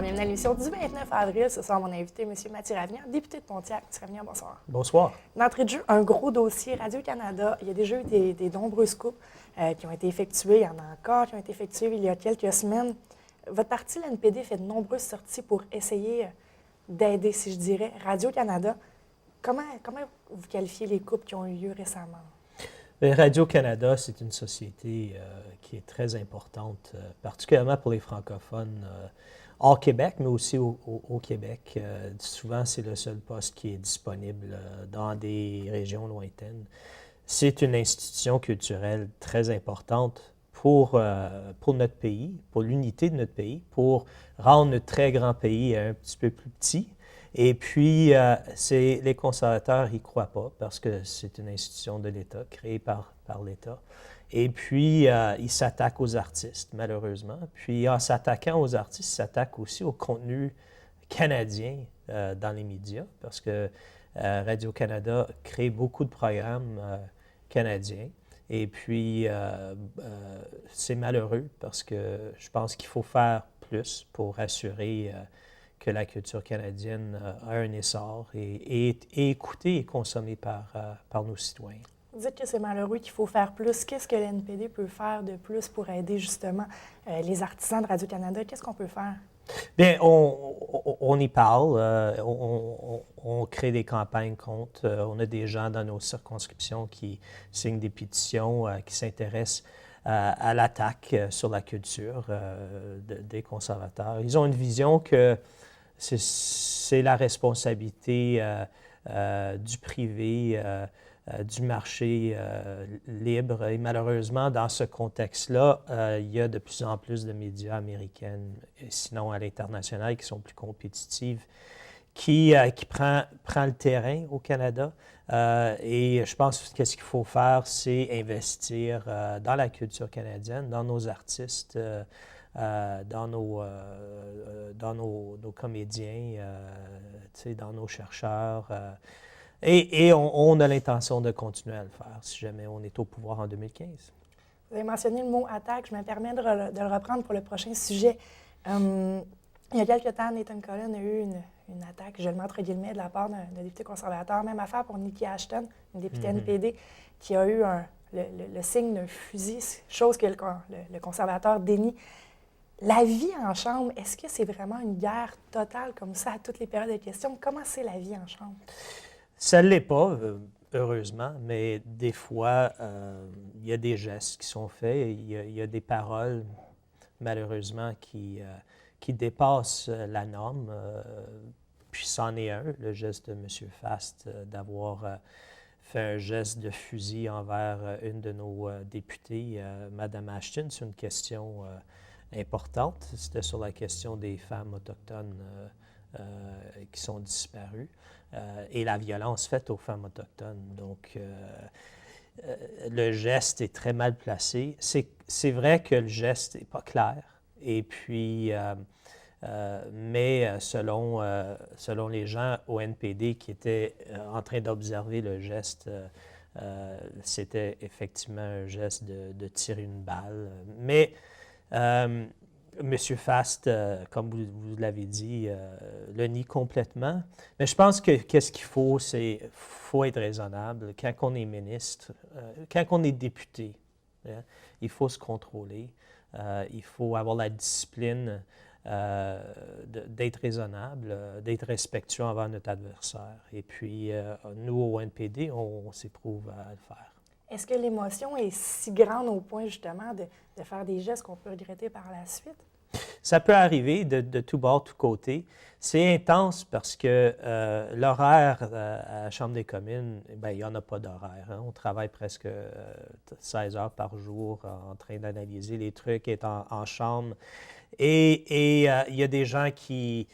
Bonsoir, bienvenue à l'émission du 29 avril. Ce soir, mon invité, M. Mathieu Ravignan, député de Pontiac. M. Ravignan, bonsoir. Bonsoir. D'entrée de jeu, un gros dossier. Radio-Canada, il y a déjà eu des nombreuses coupes qui ont été effectuées. Il y en a encore qui ont été effectuées il y a quelques semaines. Votre parti, l'NPD, fait de nombreuses sorties pour essayer d'aider, si je dirais, Radio-Canada. Comment vous qualifiez les coupes qui ont eu lieu récemment? Radio-Canada, c'est une société qui est très importante, particulièrement pour les francophones hors Québec, mais aussi au Québec. Souvent, c'est le seul poste qui est disponible dans des régions lointaines. C'est une institution culturelle très importante pour notre pays, pour l'unité de notre pays, pour rendre notre très grand pays un petit peu plus petit. Et puis, les conservateurs n'y croient pas parce que c'est une institution de l'État, créée par l'État. Et puis, ils s'attaquent aux artistes, malheureusement. Puis, en s'attaquant aux artistes, ils s'attaquent aussi au contenu canadien dans les médias parce que Radio-Canada crée beaucoup de programmes canadiens. Et puis, c'est malheureux parce que je pense qu'il faut faire plus pour assurer que la culture canadienne a un essor et est écoutée et consommée par nos citoyens. Vous dites que c'est malheureux, qu'il faut faire plus. Qu'est-ce que l'NPD peut faire de plus pour aider justement les artisans de Radio-Canada? Qu'est-ce qu'on peut faire? Bien, on y parle, on crée des campagnes contre, on a des gens dans nos circonscriptions qui signent des pétitions, qui s'intéressent à l'attaque sur la culture des conservateurs. Ils ont une vision que c'est la responsabilité du privé, du marché libre. Et malheureusement, dans ce contexte-là, il y a de plus en plus de médias américains, sinon à l'international, qui sont plus compétitifs, qui prend le terrain au Canada. Et je pense que ce qu'il faut faire, c'est investir dans la culture canadienne, dans nos artistes, dans nos comédiens, dans nos chercheurs. Et on a l'intention de continuer à le faire si jamais on est au pouvoir en 2015. Vous avez mentionné le mot « attaque ». Je me permets de le reprendre pour le prochain sujet. Il y a quelque temps, Nathan Cullen a eu une attaque, je le mets entre guillemets, de la part d'un député conservateur. Même affaire pour Nikki Ashton, une députée NPD, qui a eu le signe d'un fusil, chose que le conservateur dénie. La vie en chambre, est-ce que c'est vraiment une guerre totale comme ça à toutes les périodes de questions? Comment c'est la vie en chambre? Ça ne l'est pas, heureusement, mais des fois, il y a des gestes qui sont faits, il y a des paroles, malheureusement, qui dépassent la norme. Puis c'en est un, le geste de M. Fast, d'avoir fait un geste de fusil envers une de nos députées, Mme Ashton. C'est une question importante. C'était sur la question des femmes autochtones qui sont disparues et la violence faite aux femmes autochtones. Donc, le geste est très mal placé. C'est vrai que le geste n'est pas clair. Et puis, mais selon les gens au NPD qui étaient en train d'observer le geste, c'était effectivement un geste de tirer une balle. Mais M. Fast, comme vous l'avez dit, le nie complètement. Mais je pense que qu'est-ce qu'il faut, c'est faut être raisonnable. Quand on est ministre, quand on est député, il faut se contrôler. Il faut avoir la discipline d'être raisonnable, d'être respectueux envers notre adversaire. Et puis, nous, au NPD, on s'éprouve à le faire. Est-ce que l'émotion est si grande au point, justement, de faire des gestes qu'on peut regretter par la suite? Ça peut arriver de tout bord, tout côté. C'est intense parce que l'horaire à la Chambre des communes, bien, il n'y en a pas d'horaire. Hein. On travaille presque 16 heures par jour en train d'analyser les trucs, être en chambre. Et il y a des gens qui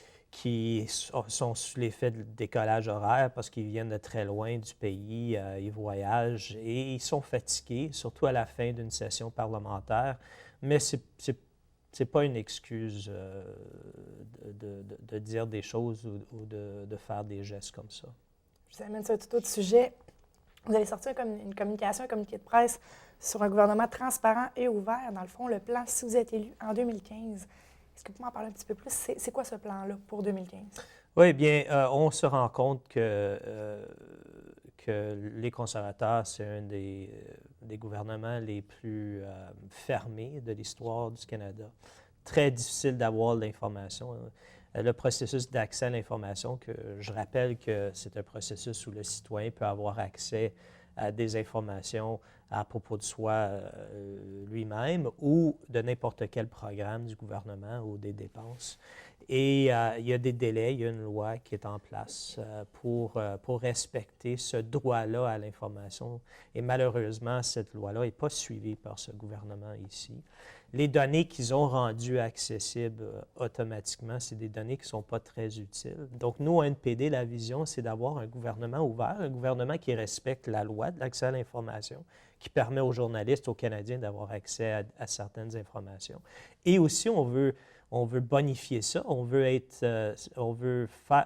sont sous l'effet de décollage horaire parce qu'ils viennent de très loin du pays, ils voyagent et ils sont fatigués, surtout à la fin d'une session parlementaire. Mais c'est pas une excuse de dire des choses ou de faire des gestes comme ça. Je vous amène sur un tout autre sujet. Vous avez sorti une communication, un communiqué de presse sur un gouvernement transparent et ouvert. Dans le fond, le plan, si vous êtes élu en 2015, Est-ce que vous pouvez m'en parler un petit peu plus? C'est quoi ce plan-là pour 2015? Oui, bien, on se rend compte que les conservateurs, c'est un des gouvernements les plus fermés de l'histoire du Canada. Très difficile d'avoir l'information. Le processus d'accès à l'information, que je rappelle que c'est un processus où le citoyen peut avoir accès à des informations à propos de soi lui-même ou de n'importe quel programme du gouvernement ou des dépenses. Et il y a des délais, il y a une loi qui est en place pour respecter ce droit-là à l'information. Et malheureusement, cette loi-là n'est pas suivie par ce gouvernement ici. Les données qu'ils ont rendues accessibles automatiquement, c'est des données qui ne sont pas très utiles. Donc, nous, au NPD, la vision, c'est d'avoir un gouvernement ouvert, un gouvernement qui respecte la loi de l'accès à l'information, qui permet aux journalistes, aux Canadiens d'avoir accès à certaines informations. Et aussi, on veut bonifier ça, on veut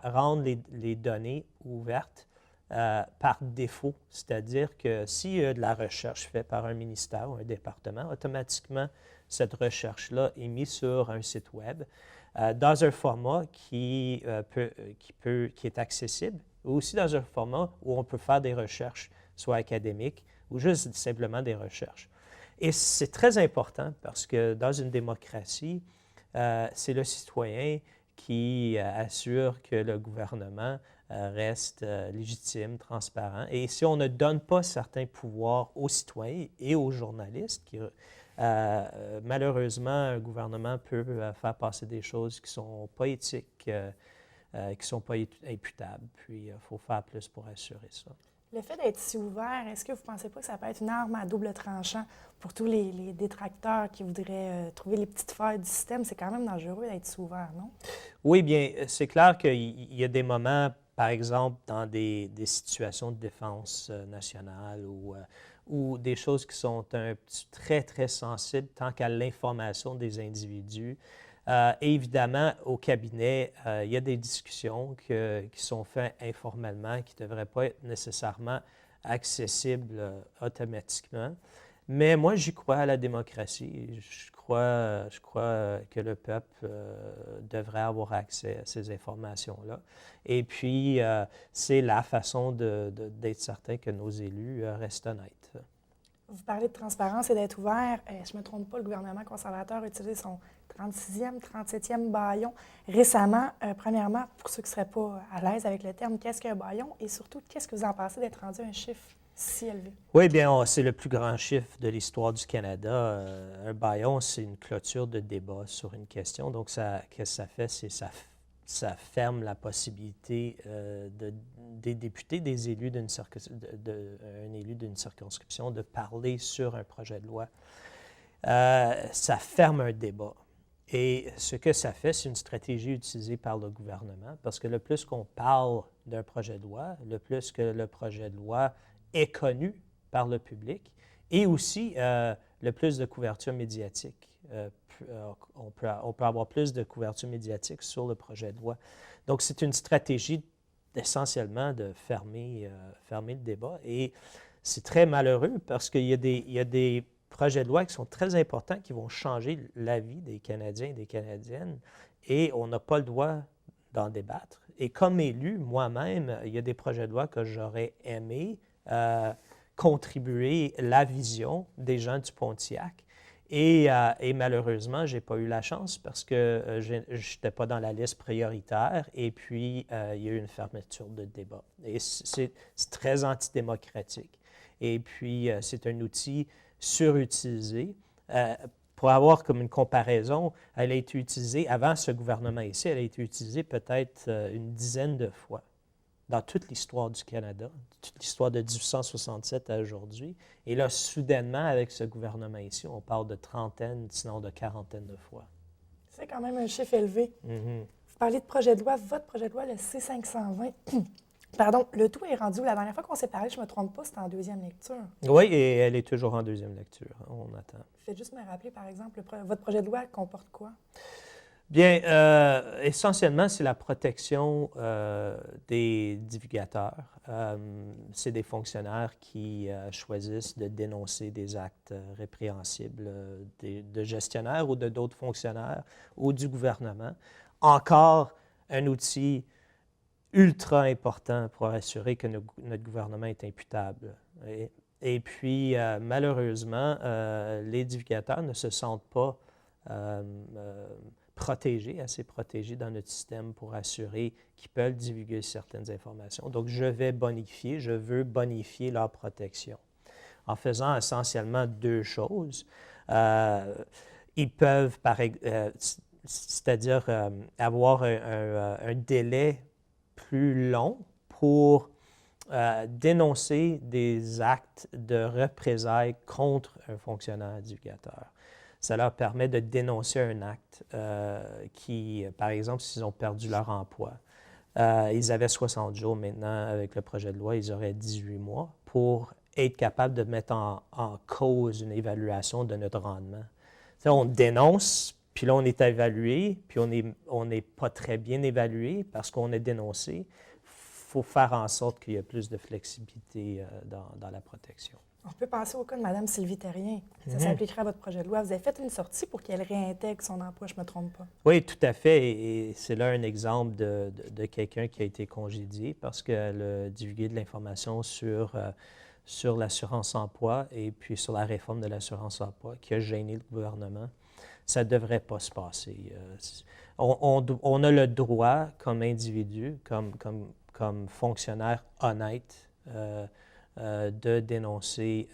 rendre les données ouvertes par défaut, c'est-à-dire que s'il y a de la recherche faite par un ministère ou un département, automatiquement, cette recherche-là est mise sur un site Web dans un format qui est accessible, ou aussi dans un format où on peut faire des recherches, soit académiques ou juste simplement des recherches. Et c'est très important parce que dans une démocratie, c'est le citoyen qui assure que le gouvernement reste légitime, transparent. Et si on ne donne pas certains pouvoirs aux citoyens et aux journalistes, malheureusement, un gouvernement peut faire passer des choses qui ne sont pas éthiques, qui ne sont pas imputables. Puis, il faut faire plus pour assurer ça. Le fait d'être si ouvert, est-ce que vous ne pensez pas que ça peut être une arme à double tranchant pour tous les détracteurs qui voudraient trouver les petites failles du système? C'est quand même dangereux d'être si ouvert, non? Oui, bien, c'est clair qu'il y a des moments, par exemple, dans des situations de défense nationale ou des choses qui sont très, très sensibles tant qu'à l'information des individus. Et évidemment, au cabinet, il y a des discussions qui sont faites informellement, qui ne devraient pas être nécessairement accessibles automatiquement. Mais moi, j'y crois à la démocratie. Je crois que le peuple devrait avoir accès à ces informations-là. Et puis, c'est la façon d'être certain que nos élus restent honnêtes. Vous parlez de transparence et d'être ouvert. Je ne me trompe pas, le gouvernement conservateur a utilisé son 36e, 37e bâillon récemment. Premièrement, pour ceux qui ne seraient pas à l'aise avec le terme, qu'est-ce qu'un bâillon? Et surtout, qu'est-ce que vous en pensez d'être rendu un chiffre si élevé? Oui, bien, c'est le plus grand chiffre de l'histoire du Canada. Un bâillon, c'est une clôture de débat sur une question. Donc, qu'est-ce que ça fait? Ça ferme la possibilité des députés, des élus d'un élu d'une circonscription de parler sur un projet de loi. Ça ferme un débat. Et ce que ça fait, c'est une stratégie utilisée par le gouvernement, parce que le plus qu'on parle d'un projet de loi, le plus que le projet de loi est connu par le public, et aussi le plus de couverture médiatique. On peut avoir plus de couverture médiatique sur le projet de loi. Donc, c'est une stratégie essentiellement de fermer le débat. Et c'est très malheureux parce qu'il y a des projets de loi qui sont très importants, qui vont changer la vie des Canadiens et des Canadiennes, et on n'a pas le droit d'en débattre. Et comme élu, moi-même, il y a des projets de loi que j'aurais aimé contribuer la vision des gens du Pontiac. Et malheureusement, je n'ai pas eu la chance parce que je n'étais pas dans la liste prioritaire et puis il y a eu une fermeture de débat. Et c'est très antidémocratique. Et puis, c'est un outil surutilisé. Pour avoir comme une comparaison, elle a été utilisée, avant ce gouvernement ici, elle a été utilisée peut-être une dizaine de fois dans toute l'histoire du Canada, toute l'histoire de 1867 à aujourd'hui. Et là, soudainement, avec ce gouvernement ici, on parle de trentaines, sinon de quarantaines de fois. C'est quand même un chiffre élevé. Mm-hmm. Vous parlez de projet de loi, votre projet de loi, le C-520. Pardon, le tout est rendu. La dernière fois qu'on s'est parlé, je ne me trompe pas, c'était en deuxième lecture. Oui, et elle est toujours en deuxième lecture. On attend. Faites juste me rappeler, par exemple, votre projet de loi comporte quoi? Bien, essentiellement, c'est la protection des divulgateurs. C'est des fonctionnaires qui choisissent de dénoncer des actes répréhensibles de gestionnaires ou de d'autres fonctionnaires ou du gouvernement. Encore un outil ultra important pour assurer que notre gouvernement est imputable. Et puis, malheureusement, les divulgateurs ne se sentent pas assez protégés dans notre système pour assurer qu'ils peuvent divulguer certaines informations. Donc, je veux bonifier leur protection en faisant essentiellement deux choses. Ils peuvent, c'est-à-dire avoir un délai plus long pour dénoncer des actes de représailles contre un fonctionnaire divulgateur. Ça leur permet de dénoncer un acte qui, par exemple, s'ils ont perdu leur emploi, ils avaient 60 jours maintenant avec le projet de loi, ils auraient 18 mois pour être capables de mettre en cause une évaluation de notre rendement. T'sais, on dénonce, puis là on est évalué, puis on n'est pas très bien évalué parce qu'on est dénoncé. Il faut faire en sorte qu'il y ait plus de flexibilité dans la protection. On peut penser au cas de Mme Sylvie Terrien. Ça s'appliquera à votre projet de loi. Vous avez fait une sortie pour qu'elle réintègre son emploi, je ne me trompe pas. Oui, tout à fait. Et c'est là un exemple de quelqu'un qui a été congédié parce qu'elle a divulgué de l'information sur l'assurance-emploi et puis sur la réforme de l'assurance-emploi qui a gêné le gouvernement. Ça ne devrait pas se passer. On a le droit, comme individu, comme fonctionnaire honnête, de dénoncer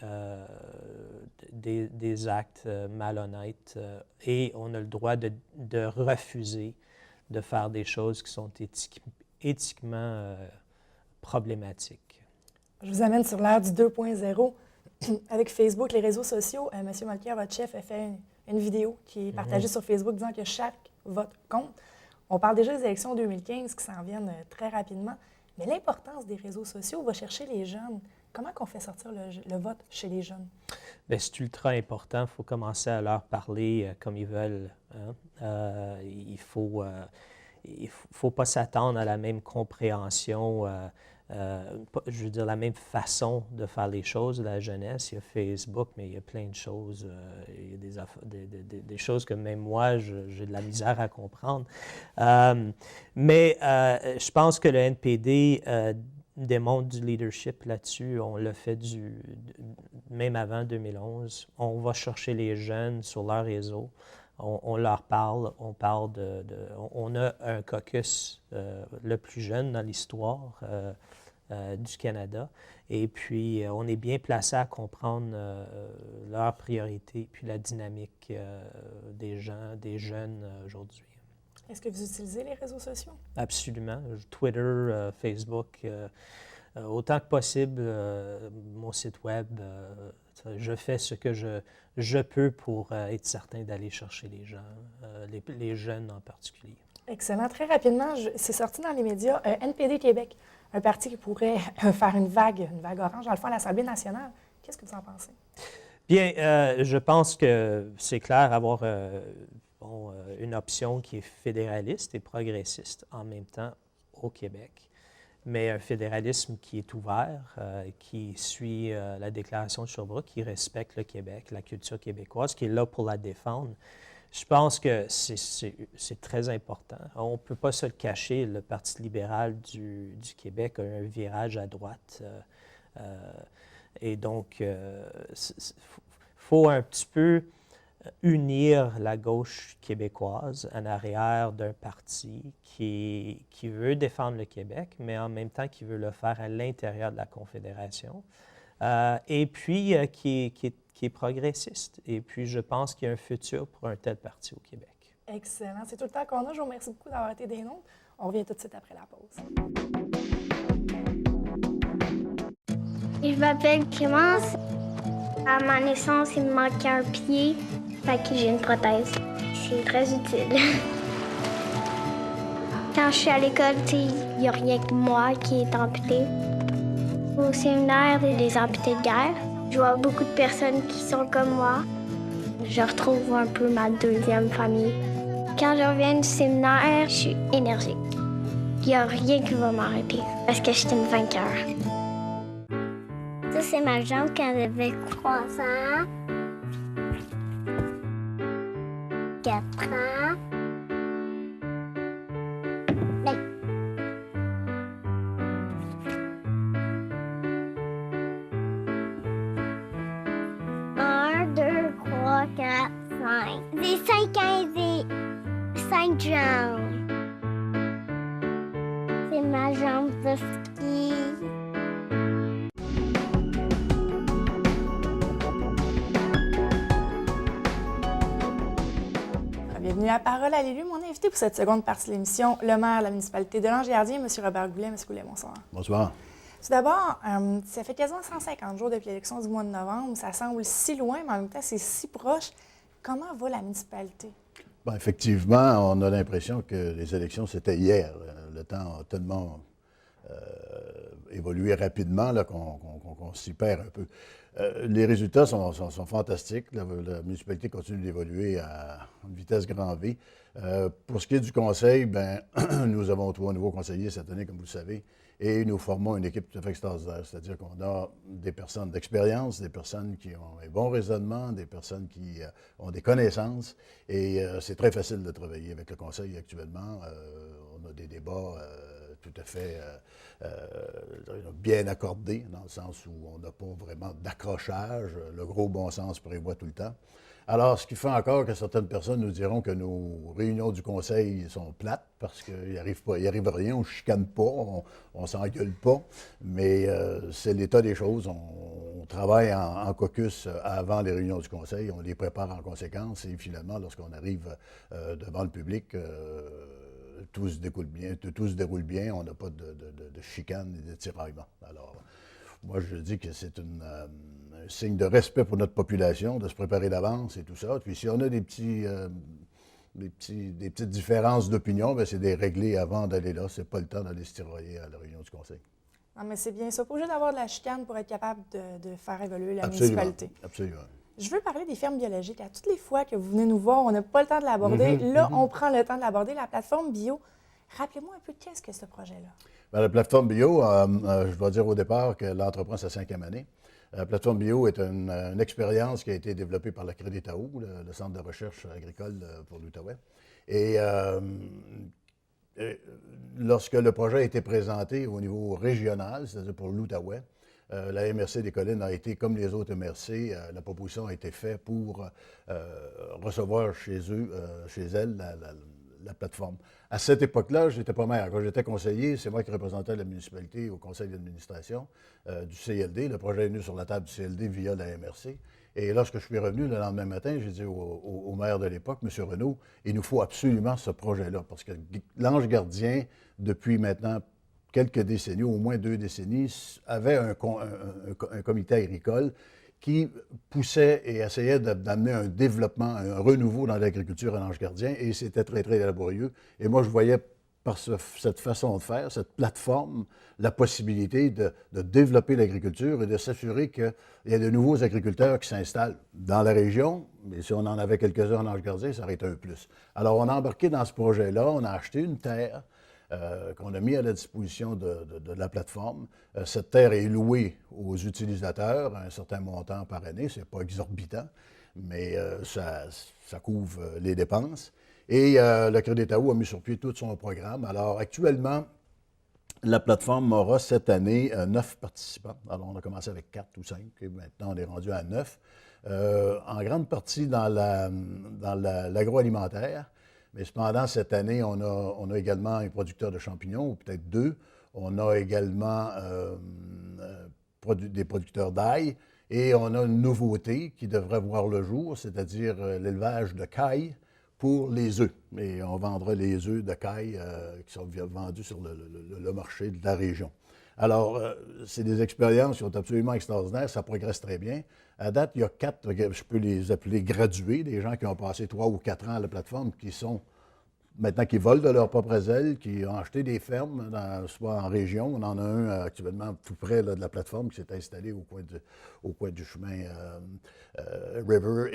des actes malhonnêtes et on a le droit de refuser de faire des choses qui sont éthiquement problématiques. Je vous amène sur l'ère du 2.0. Avec Facebook, les réseaux sociaux, M. Mulcair, votre chef, a fait une vidéo qui est partagée sur Facebook disant que chaque vote compte. On parle déjà des élections 2015 qui s'en viennent très rapidement, mais l'importance des réseaux sociaux va chercher les jeunes. Comment on fait sortir le vote chez les jeunes? Bien, c'est ultra important. Il faut commencer à leur parler comme ils veulent. Hein? Il faut pas s'attendre à la même compréhension, je veux dire la même façon de faire les choses de la jeunesse. Il y a Facebook, mais il y a plein de choses. Il y a des choses que même moi, j'ai de la misère à comprendre. Mais je pense que le NPD démontre du leadership là-dessus. On l'a fait même avant 2011. On va chercher les jeunes sur leur réseau. On leur parle. On a un caucus le plus jeune dans l'histoire du Canada. Et puis, on est bien placé à comprendre leurs priorités puis la dynamique des jeunes aujourd'hui. Est-ce que vous utilisez les réseaux sociaux? Absolument. Twitter, Facebook, autant que possible, mon site web. Je fais ce que je peux pour être certain d'aller chercher les gens, les jeunes en particulier. Excellent. Très rapidement, c'est sorti dans les médias, NPD Québec, un parti qui pourrait faire une vague orange, dans le fond, à l'Assemblée nationale. Qu'est-ce que vous en pensez? Bien, je pense que c'est clair avoir une option qui est fédéraliste et progressiste en même temps au Québec, mais un fédéralisme qui est ouvert, qui suit la déclaration de Sherbrooke, qui respecte le Québec, la culture québécoise, qui est là pour la défendre. Je pense que c'est très important. On ne peut pas se le cacher, le Parti libéral du Québec a un virage à droite. Et donc, il faut un petit peu unir la gauche québécoise en arrière d'un parti qui veut défendre le Québec, mais en même temps qui veut le faire à l'intérieur de la Confédération, et puis qui est progressiste. Et puis, je pense qu'il y a un futur pour un tel parti au Québec. Excellent. C'est tout le temps qu'on a. Je vous remercie beaucoup d'avoir été des nôtres. On revient tout de suite après la pause. Je m'appelle Clémence. À ma naissance, il me manquait un pied. Fait que j'ai une prothèse. C'est très utile. Quand je suis à l'école, il n'y a rien que moi qui est amputé. Au séminaire, il y a des amputés de guerre. Je vois beaucoup de personnes qui sont comme moi. Je retrouve un peu ma deuxième famille. Quand je reviens du séminaire, je suis énergique. Il n'y a rien qui va m'arrêter parce que je suis une vainqueur. Ça, c'est ma jambe quand j'avais 3 ans, 4 ans. Un, 2, 3, 4, 5. J'ai 5 ans et j'ai 5 jambes. C'est ma jambe de ski. Bienvenue à Parole à l'élu. Mon invité pour cette seconde partie de l'émission, le maire de la municipalité de Lange-Gardien, M. Robert Goulet. M. Goulet, bonsoir. Bonsoir. Tout d'abord, ça fait quasiment 150 jours depuis l'élection du mois de novembre. Ça semble si loin, mais en même temps, c'est si proche. Comment va la municipalité? Bien, effectivement, on a l'impression que les élections, c'était hier. Le temps a tellement évolué rapidement là, qu'on s'y perd un peu. Les résultats sont fantastiques. La municipalité continue d'évoluer à une vitesse grand V. Pour ce qui est du conseil, bien, nous avons 3 nouveaux conseillers cette année, comme vous le savez, et nous formons une équipe tout à fait extraordinaire. C'est-à-dire qu'on a des personnes d'expérience, des personnes qui ont un bon raisonnement, des personnes qui ont des connaissances, et c'est très facile de travailler avec le conseil actuellement. On a des débats tout à fait bien accordés, dans le sens où on n'a pas vraiment d'accrochage. Le gros bon sens prévoit tout le temps. Alors, ce qui fait encore que certaines personnes nous diront que nos réunions du conseil sont plates parce qu'il n'arrive rien, on ne chicane pas, on ne s'engueule pas, mais c'est l'état des choses. On travaille en caucus avant les réunions du conseil, on les prépare en conséquence et finalement, lorsqu'on arrive devant le public, tout se déroule bien, on n'a pas de chicane et de tiraillement. Alors, moi, je dis que c'est un signe de respect pour notre population, de se préparer d'avance et tout ça. Puis si on a des petites différences d'opinion, bien, c'est de les régler avant d'aller là. C'est pas le temps d'aller se tirailler à la réunion du conseil. Non, mais c'est bien ça. Pas obligé d'avoir de la chicane pour être capable de faire évoluer la Absolument, municipalité. absolument. Je veux parler des fermes biologiques. À toutes les fois que vous venez nous voir, on n'a pas le temps de l'aborder. On prend le temps de l'aborder. La plateforme bio, rappelez-moi un peu qu'est-ce que ce projet-là? Bien, la plateforme bio, je dois dire au départ qu'elle entreprend sa 5e année. La plateforme bio est une expérience qui a été développée par le Crédit Tao, le Centre de recherche agricole pour l'Outaouais. Et lorsque le projet a été présenté au niveau régional, c'est-à-dire pour l'Outaouais, la MRC des Collines a été, comme les autres MRC, la proposition a été faite pour recevoir chez elle, la plateforme. À cette époque-là, je n'étais pas maire. Quand j'étais conseiller, c'est moi qui représentais la municipalité au conseil d'administration du CLD. Le projet est venu sur la table du CLD via la MRC. Et lorsque je suis revenu le lendemain matin, j'ai dit au maire de l'époque, M. Renaud, il nous faut absolument ce projet-là. Parce que Lange-Gardien, depuis maintenant quelques décennies, au moins 2 décennies, avait un comité agricole qui poussait et essayait d'amener un développement, un renouveau dans l'agriculture à Lange-Gardien, et c'était très, très laborieux. Et moi, je voyais par cette façon de faire, cette plateforme, la possibilité de développer l'agriculture et de s'assurer qu'il y a de nouveaux agriculteurs qui s'installent dans la région. Mais si on en avait quelques-uns en Lange-Gardien, ça aurait été un plus. Alors, on a embarqué dans ce projet-là, on a acheté une terre qu'on a mis à la disposition de la plateforme. Cette terre est louée aux utilisateurs à un certain montant par année. Ce n'est pas exorbitant, mais ça couvre les dépenses. Et le Crédit Tao a mis sur pied tout son programme. Alors, actuellement, la plateforme aura cette année 9 participants. Alors, on a commencé avec 4 ou 5, et maintenant on est rendu à 9. En grande partie dans l'agroalimentaire. Mais cependant, cette année, on a également un producteur de champignons, ou peut-être 2. On a également des producteurs d'ail. Et on a une nouveauté qui devrait voir le jour, c'est-à-dire l'élevage de caille pour les œufs. Et on vendra les œufs de caille qui sont vendus sur le marché de la région. Alors, c'est des expériences qui sont absolument extraordinaires. Ça progresse très bien. À date, il y a 4, je peux les appeler gradués, des gens qui ont passé 3 ou 4 ans à la plateforme, qui sont maintenant qui volent de leurs propres ailes, qui ont acheté des fermes, soit en région. On en a un actuellement tout près là, de la plateforme qui s'est installé au coin du chemin River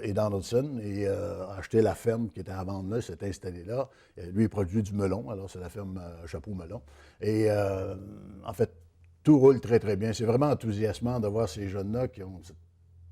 et Donaldson, et a acheté la ferme qui était à vendre là, s'est installé là. Lui, il produit du melon, alors c'est la ferme Chapeau Melon. Et en fait, tout roule très, très bien. C'est vraiment enthousiasmant de voir ces jeunes-là qui ont...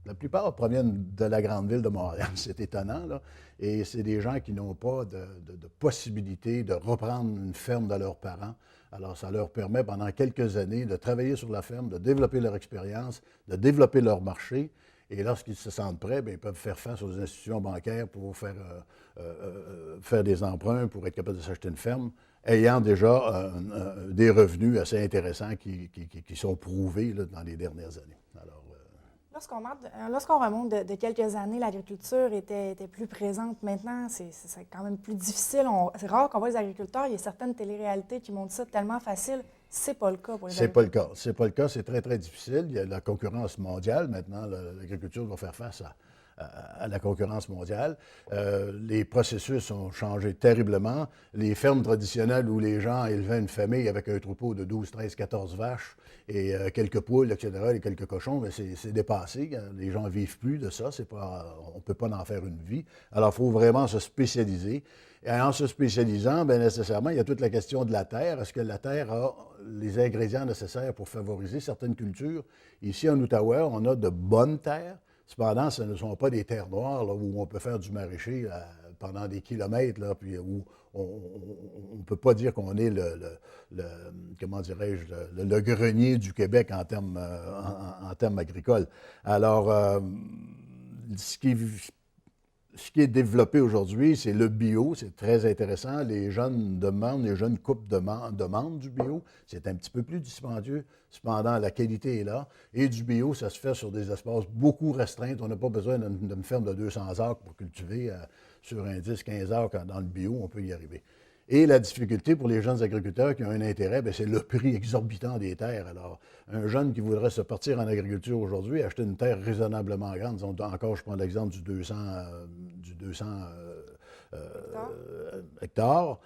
La plupart proviennent de la grande ville de Montréal, c'est étonnant, là. Et c'est des gens qui n'ont pas de possibilité de reprendre une ferme de leurs parents. Alors, ça leur permet pendant quelques années de travailler sur la ferme, de développer leur expérience, de développer leur marché. Et lorsqu'ils se sentent prêts, bien, ils peuvent faire face aux institutions bancaires pour faire des emprunts, pour être capables de s'acheter une ferme, ayant déjà des revenus assez intéressants qui sont prouvés là, dans les dernières années. Alors, Lorsqu'on remonte de quelques années, l'agriculture était plus présente. Maintenant, c'est quand même plus difficile. C'est rare qu'on voit les agriculteurs. Il y a certaines téléréalités qui montrent ça tellement facile. C'est pas le cas pour les agriculteurs. C'est pas le cas. C'est très, très difficile. Il y a de la concurrence mondiale. Maintenant, l'agriculture doit faire face à la concurrence mondiale. Les processus ont changé terriblement. Les fermes traditionnelles où les gens élevaient une famille avec un troupeau de 12, 13, 14 vaches et quelques poules, etc., et quelques cochons, mais c'est dépassé. Les gens ne vivent plus de ça. On ne peut pas en faire une vie. Alors, il faut vraiment se spécialiser. Et en se spécialisant, bien nécessairement, il y a toute la question de la terre. Est-ce que la terre a les ingrédients nécessaires pour favoriser certaines cultures? Ici, en Outaouais, on a de bonnes terres. Cependant, ce ne sont pas des terres noires là, où on peut faire du maraîcher pendant des kilomètres, là, puis où on ne peut pas dire qu'on est comment dirais-je, le grenier du Québec en termes agricoles. Alors, ce qui est développé aujourd'hui, c'est le bio. C'est très intéressant. Les jeunes couples demandent du bio. C'est un petit peu plus dispendieux. Cependant, la qualité est là. Et du bio, ça se fait sur des espaces beaucoup restreints. On n'a pas besoin d'une ferme de 200 acres pour cultiver sur un 10-15 acres. Dans le bio, on peut y arriver. Et la difficulté pour les jeunes agriculteurs qui ont un intérêt, bien, c'est le prix exorbitant des terres. Alors, un jeune qui voudrait se partir en agriculture aujourd'hui, acheter une terre raisonnablement grande, disons, encore, je prends l'exemple du 200 hectares,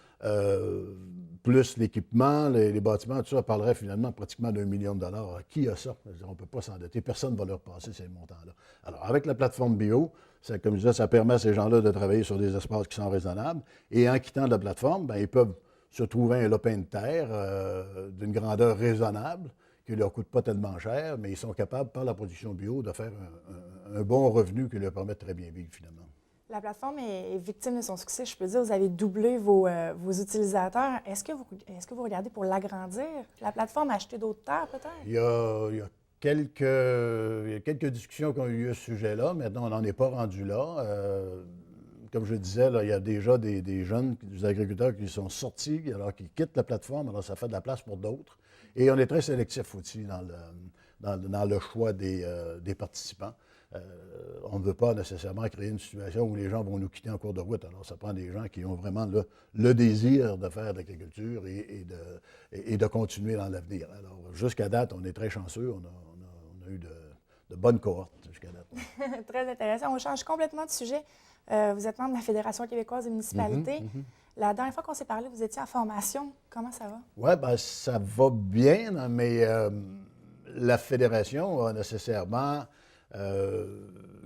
plus l'équipement, les bâtiments, tout ça parlerait finalement pratiquement d'1 million de dollars. Alors, qui a ça? On ne peut pas s'endetter. Personne ne va leur passer ces montants-là. Alors, avec la plateforme bio, comme je disais, ça permet à ces gens-là de travailler sur des espaces qui sont raisonnables. Et en quittant la plateforme, bien, ils peuvent se trouver un lopin de terre d'une grandeur raisonnable, qui ne leur coûte pas tellement cher, mais ils sont capables, par la production bio, de faire un bon revenu qui leur permet de très bien vivre, finalement. La plateforme est victime de son succès. Je peux dire, vous avez doublé vos utilisateurs. Est-ce que vous regardez pour l'agrandir? La plateforme a acheté d'autres terres, peut-être? Il y a quelques discussions qui ont eu lieu à ce sujet-là. Maintenant, on n'en est pas rendu là. Comme je le disais, là, il y a déjà des jeunes, des agriculteurs qui sont sortis, alors qui quittent la plateforme. Alors, ça fait de la place pour d'autres. Et on est très sélectif aussi dans le choix des participants. On ne veut pas nécessairement créer une situation où les gens vont nous quitter en cours de route. Alors, ça prend des gens qui ont vraiment le désir de faire de l'agriculture et de continuer dans l'avenir. Alors, jusqu'à date, on est très chanceux. On a eu de bonnes cohortes jusqu'à date. Très intéressant. On change complètement de sujet. Vous êtes membre de la Fédération québécoise des municipalités. La dernière fois qu'on s'est parlé, vous étiez en formation. Comment ça va? Oui, bien, ça va bien, mais la Fédération a nécessairement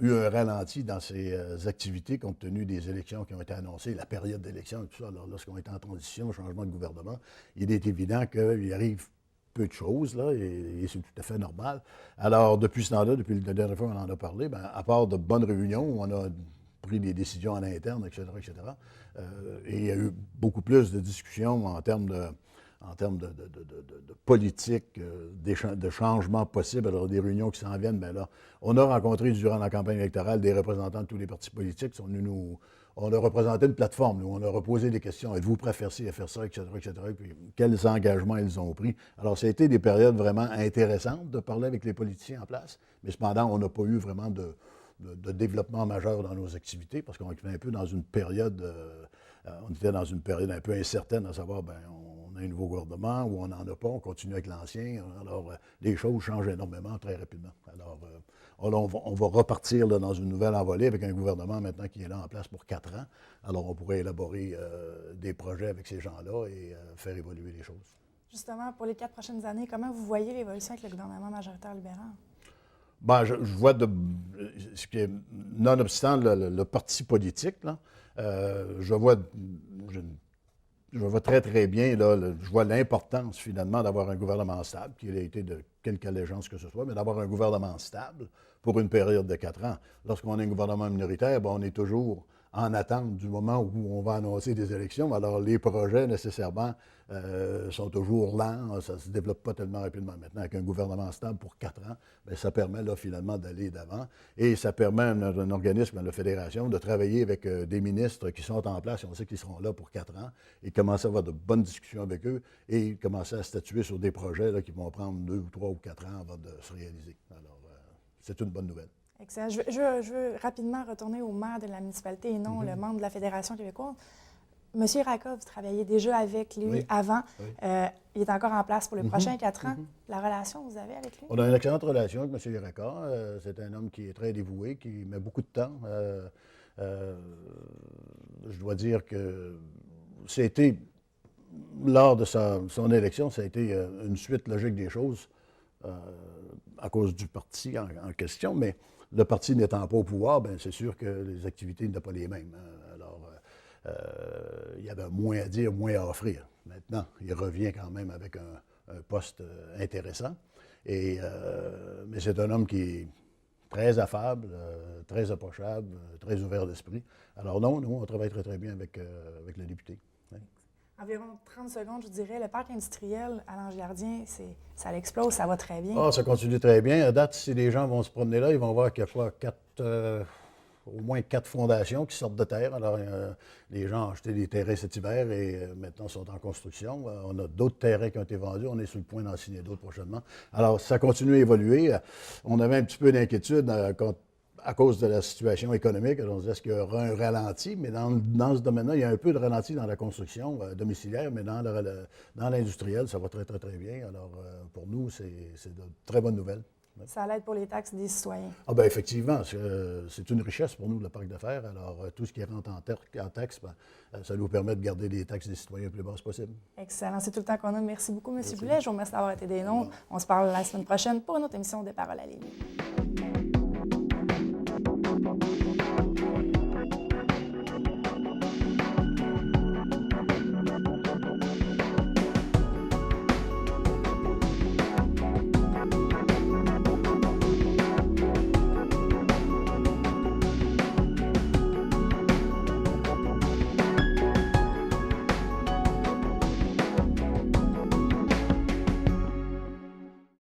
eu un ralenti dans ses activités compte tenu des élections qui ont été annoncées, la période d'élection et tout ça. Alors, lorsqu'on est en transition, changement de gouvernement, il est évident qu'il arrive peu de choses, là, et c'est tout à fait normal. Alors, depuis ce temps-là, depuis la dernière fois qu'on en a parlé, bien, à part de bonnes réunions où on a pris des décisions en interne, etc., et il y a eu beaucoup plus de discussions en termes de politique, de changements possibles. Alors, des réunions qui s'en viennent, bien là, on a rencontré durant la campagne électorale des représentants de tous les partis politiques. On a représenté une plateforme, nous, on a reposé des questions. Êtes-vous prêts à faire ci, à faire ça, etc., et puis quels engagements ils ont pris. Alors, ça a été des périodes vraiment intéressantes de parler avec les politiciens en place, mais cependant, on n'a pas eu vraiment de développement majeur dans nos activités, parce qu'on était un peu dans une période, on était dans une période un peu incertaine, à savoir, bien, on a un nouveau gouvernement ou on n'en a pas, on continue avec l'ancien. Alors, les choses changent énormément très rapidement. Alors, on va repartir là, dans une nouvelle envolée avec un gouvernement maintenant qui est là en place pour 4 ans. Alors, on pourrait élaborer des projets avec ces gens-là et faire évoluer les choses. Justement, pour les 4 prochaines années, comment vous voyez l'évolution avec le gouvernement majoritaire libéral? Ben, je vois, ce qui est, nonobstant le parti politique, là, je vois très, très bien, là, je vois l'importance, finalement, d'avoir un gouvernement stable, qu'il ait été de quelque allégeance que ce soit, mais d'avoir un gouvernement stable pour une période de 4 ans. Lorsqu'on a un gouvernement minoritaire, ben, on est toujours en attente du moment où on va annoncer des élections. Alors, les projets, nécessairement, sont toujours lents, ça ne se développe pas tellement rapidement. Maintenant, avec un gouvernement stable pour 4 ans, bien, ça permet là, finalement d'aller d'avant et ça permet à un organisme, à la Fédération, de travailler avec des ministres qui sont en place et on sait qu'ils seront là pour 4 ans et commencer à avoir de bonnes discussions avec eux et commencer à statuer sur des projets là, qui vont prendre 2 ou 3 ou 4 ans avant de se réaliser. Alors, c'est une bonne nouvelle. Excellent. Je veux rapidement retourner au maire de la municipalité et non le membre de la Fédération québécoise. Monsieur Racah, vous travaillez déjà avec lui avant. Oui. Il est encore en place pour les prochains 4 ans. La relation que vous avez avec lui? On a une excellente relation avec M. Racah. C'est un homme qui est très dévoué, qui met beaucoup de temps. Je dois dire que c'était, lors de son élection, ça a été une suite logique des choses à cause du parti en question, mais le parti n'étant pas au pouvoir, bien, c'est sûr que les activités n'étaient pas les mêmes. Alors, il y avait moins à dire, moins à offrir. Maintenant, il revient quand même avec un poste intéressant. Mais c'est un homme qui est très affable, très approchable, très ouvert d'esprit. Alors non, nous, on travaille très, très bien avec le député. Oui. Environ 30 secondes, je vous dirais. Le parc industriel à l'Ange-Gardien, ça l'explose, ça va très bien. Ah, ça continue très bien. À date, si les gens vont se promener là, ils vont voir qu'il y a au moins 4 fondations qui sortent de terre. Alors, les gens ont acheté des terrains cet hiver et maintenant sont en construction. On a d'autres terrains qui ont été vendus. On est sur le point d'en signer d'autres prochainement. Alors, ça continue à évoluer. On avait un petit peu d'inquiétude à cause de la situation économique. Alors, on se disait, est-ce qu'il y aura un ralenti? Mais dans ce domaine-là, il y a un peu de ralenti dans la construction domiciliaire, mais dans l'industriel, ça va très, très, très bien. Alors, pour nous, c'est de très bonnes nouvelles. Ça l'aide pour les taxes des citoyens. Ah bien, effectivement, c'est une richesse pour nous, le parc d'affaires. Alors, tout ce qui rentre en taxes, ça nous permet de garder les taxes des citoyens le plus basses possible. Excellent. C'est tout le temps qu'on a. Merci beaucoup, M. Boulet. Je vous remercie d'avoir été des nôtres. On se parle la semaine prochaine pour une autre émission des Paroles à Lévis.